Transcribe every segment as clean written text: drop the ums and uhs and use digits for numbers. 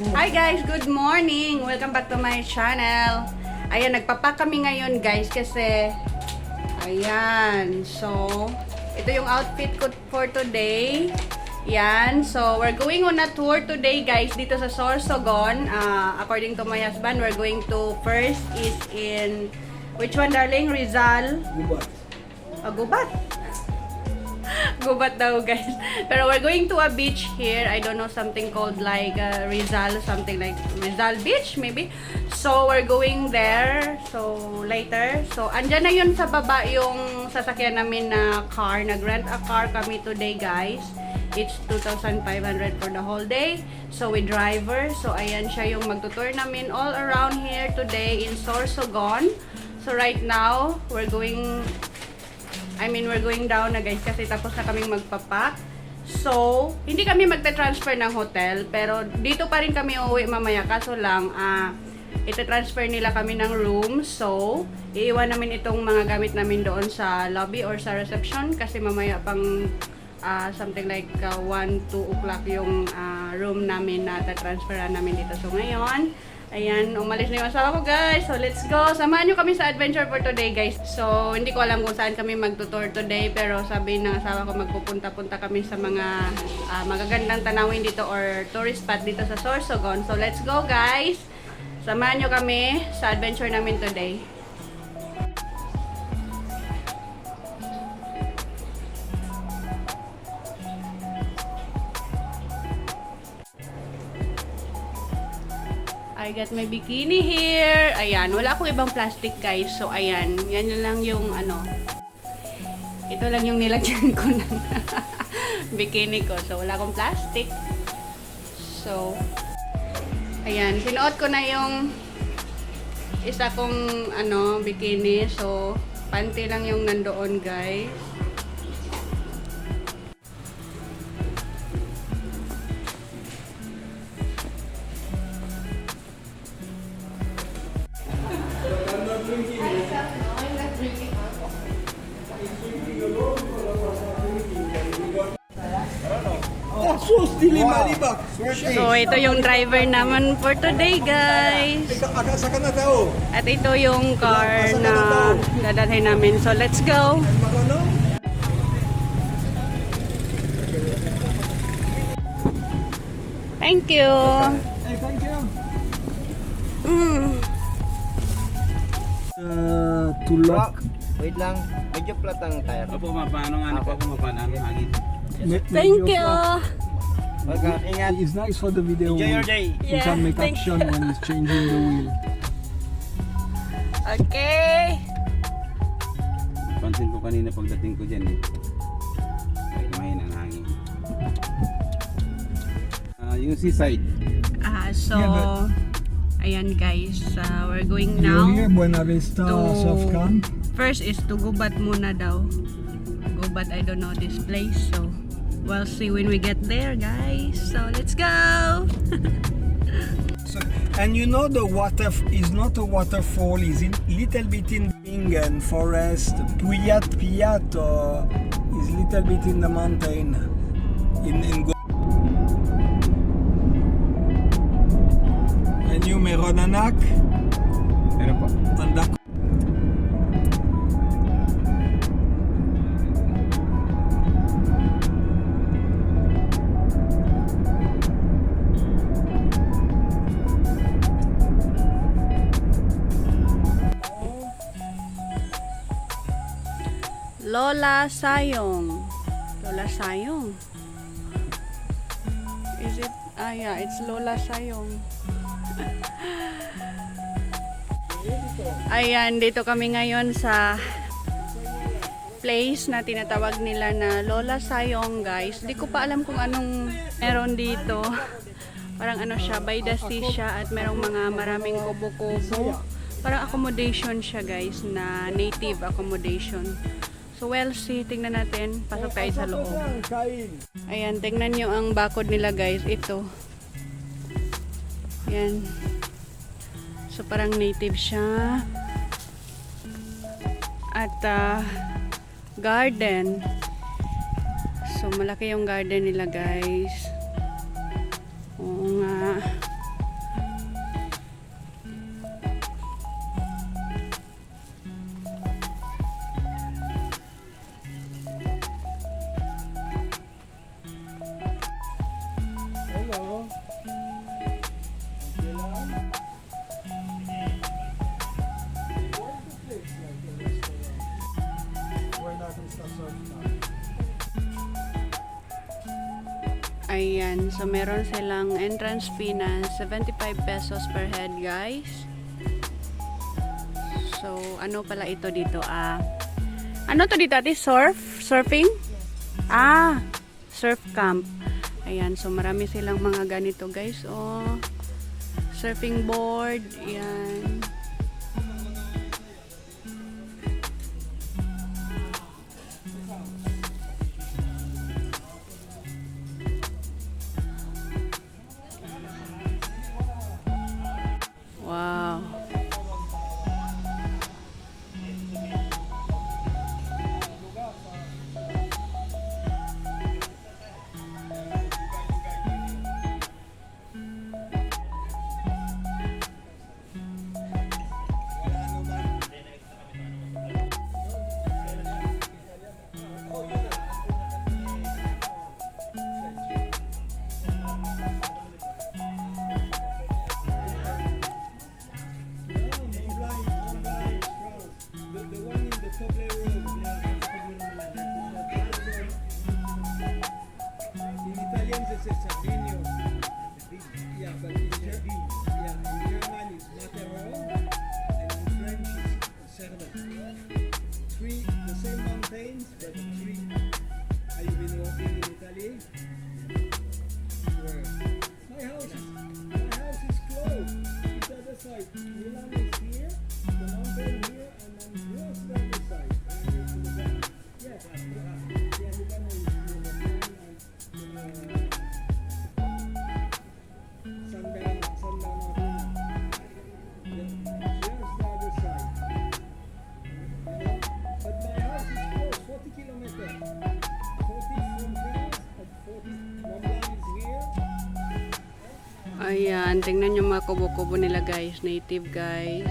Hi guys, good morning! Welcome back to my channel. Ayan, nagpapak kami ngayon guys kasi ayan, so ito yung outfit ko for today. Yan, so we're going on a tour today guys dito sa Sorsogon. According to my husband, we're going to first is in which one darling? Rizal? Gubat. Gubat. Gubat daw guys. Pero we're going to a beach here. I don't know, something called like Rizal, something like Rizal Beach maybe. So we're going there. So later. So andyan na yun sa baba yung sasakyan namin na car. Nag-rent a car kami today guys. It's 2,500 for the whole day. So with driver. So ayan siya yung magtutour namin all around here today in Sorsogon. So right now, we're going down na guys kasi tapos na kaming magpapak. So, hindi kami magta-transfer ng hotel pero dito pa rin kami uuwi mamaya kaso lang ita-transfer nila kami ng room. So, iiwan namin itong mga gamit namin doon sa lobby or sa reception kasi mamaya pang something like 1-2 o'clock yung room namin na ta-transferan namin dito. So, ngayon ayan, umalis na yung asawa ko guys. So, let's go. Samahan nyo kami sa adventure for today guys. So, hindi ko alam kung saan kami magtutour today. Pero sabi ng asawa ko magpupunta-punta kami sa mga magagandang tanawin dito or tourist spot dito sa Sorsogon. So, let's go guys. Samahan nyo kami sa adventure namin today. I got my bikini here. Ayan, wala akong ibang plastic guys. So, ayan. Yan lang yung ito lang yung nilagyan ko ng bikini ko. So, wala akong plastic. So, ayan. Sinuot ko na yung isa kong bikini. So, panty lang yung nandoon guys. Sus, dili malibak. So, ito yung driver naman for today, guys. Asa ka na tao? At ito yung car na dadalhin namin. So, let's go. Thank you. Hey, thank you. To lock. Wait lang, medyo flat ang tire. Opo, paano nga po ako mapaano hangin. Thank you. Welcome, ingat. It's nice for the video. Enjoy your day. You Yeah, can make thank action when he's changing the wheel. Okay. Pansin ko kanina pagdating ko dyan eh. Ay, mahina ang hangin. Yung seaside. So, ayan guys. We're going You're now. here, Buena Vista to- Soft Camp. First is to Gubat muna daw. Gubat, I don't know this place. So, we'll see when we get there, guys. So, let's go! And you know the water is not a waterfall, is in little bit in Bingen forest. Puyat is little bit in the mountain. And you meron anak? Pero po. Anak. Lola Sayong. Lola Sayong. Is it? Yeah, it's Lola Sayong. Ayan, dito kami ngayon sa place na tinatawag nila na Lola Sayong, guys. Di ko pa alam kung anong meron dito. Parang siya, by the sea siya at merong mga maraming kubo-kubo. Parang accommodation siya, guys, na native accommodation. So, we'll see. Tingnan natin. Pasok tayo sa loob. Ayan, tingnan nyo ang bakod nila, guys. Ito. Ayan. So, parang native siya. At, garden. So, malaki yung garden nila, guys. Oo nga. Ayan, so meron silang entrance fee na 75 pesos per head, guys. So, ano pala ito dito? Ano to dito, ate? Surfing? Surf camp. Ayan, so marami silang mga ganito, guys. Oh, surfing board. Ayan. Wow. Ayan, tingnan yung mga kubo-kubo nila, guys. Native, guys.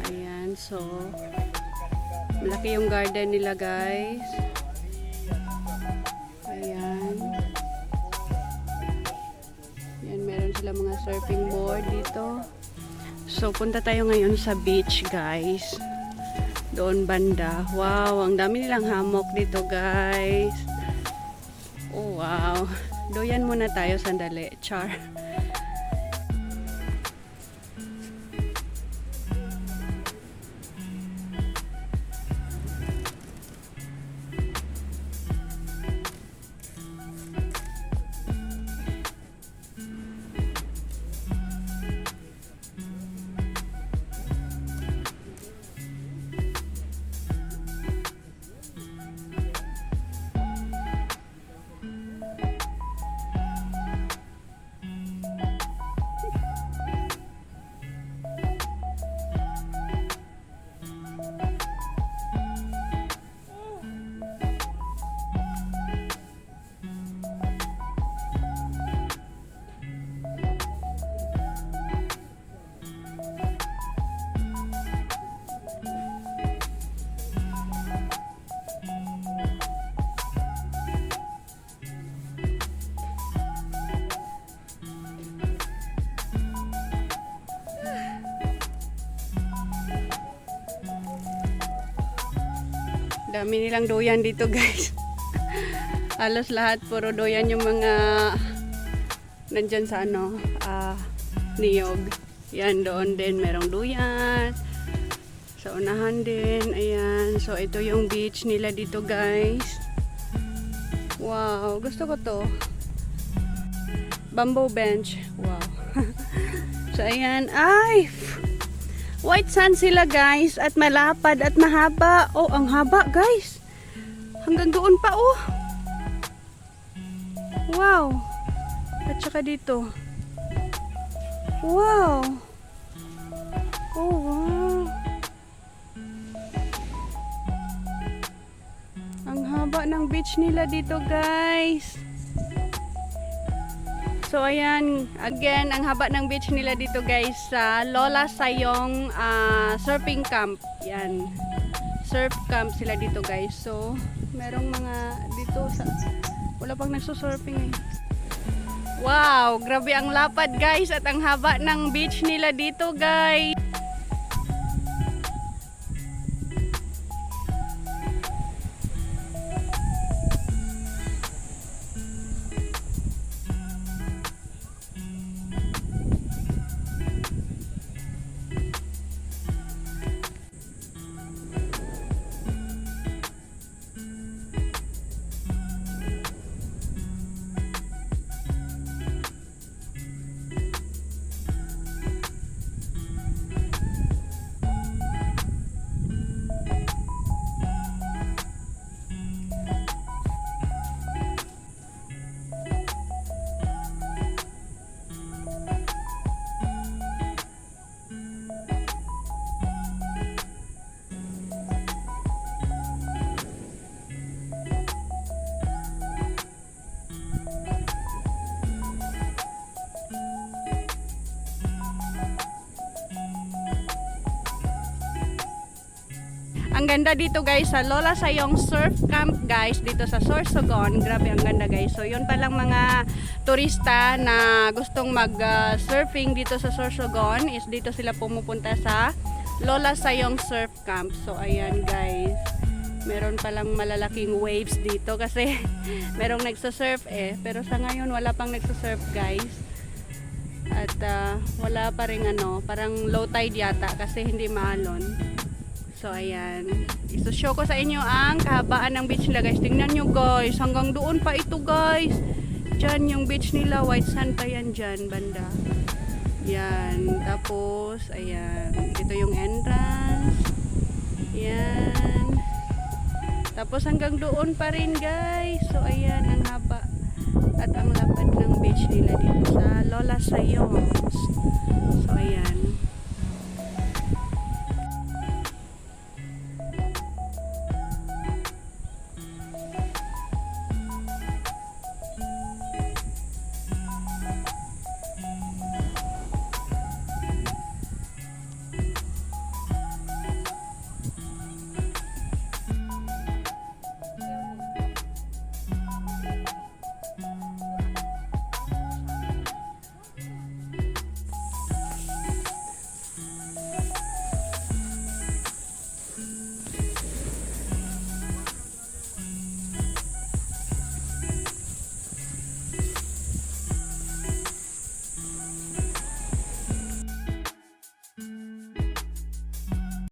Ayan, so malaki yung garden nila, guys. Ayan. Ayan, meron sila mga surfing board dito. So, punta tayo ngayon sa beach, guys. Doon banda. Wow, ang dami nilang hammock dito, guys. Oh, wow. Doyan muna tayo sandali. Char. Dami nilang doyan dito, guys. Halos lahat puro doyan yung mga nandyan sa ano, niyog. Yan, doon din merong doyan. Sa unahan din. Ayan. So, ito yung beach nila dito, guys. Wow. Gusto ko to. Bamboo bench. Wow. So, ayan. Ay! White sand sila, guys. At malapad at mahaba. Oh, ang haba, guys. Hanggang doon pa, oh. Wow. At saka dito. Wow. Oh, wow. Ang haba ng beach nila dito, guys. So, ayan. Again, ang haba ng beach nila dito, guys, sa Lola Sayong surfing camp. Yan. Surf camp sila dito, guys. So, merong mga dito sa... Wala pang nagsusurfing eh. Wow! Grabe ang lapad, guys. At ang haba ng beach nila dito, guys. Ang ganda dito guys sa Lola Sayong Surf Camp guys dito sa Sorsogon. Grabe ang ganda guys. So yun palang mga turista na gustong mag-surfing dito sa Sorsogon is dito sila pumupunta sa Lola Sayong Surf Camp. So ayan guys. Meron palang malalaking waves dito kasi merong nagsasurf pero sa ngayon wala pang nagsasurf guys. At wala pa rin parang low tide yata kasi hindi maalon. So ayan, isushow ko sa inyo ang kahabaan ng beach nila guys. Tingnan nyo guys, hanggang doon pa ito guys. Diyan yung beach nila, white sand pa yan dyan banda. Yan, tapos ayan, ito yung entrance. Yan. Tapos hanggang doon pa rin guys. So ayan, ang haba at ang lapad ng beach nila dito sa Lola Sayong. So ayan.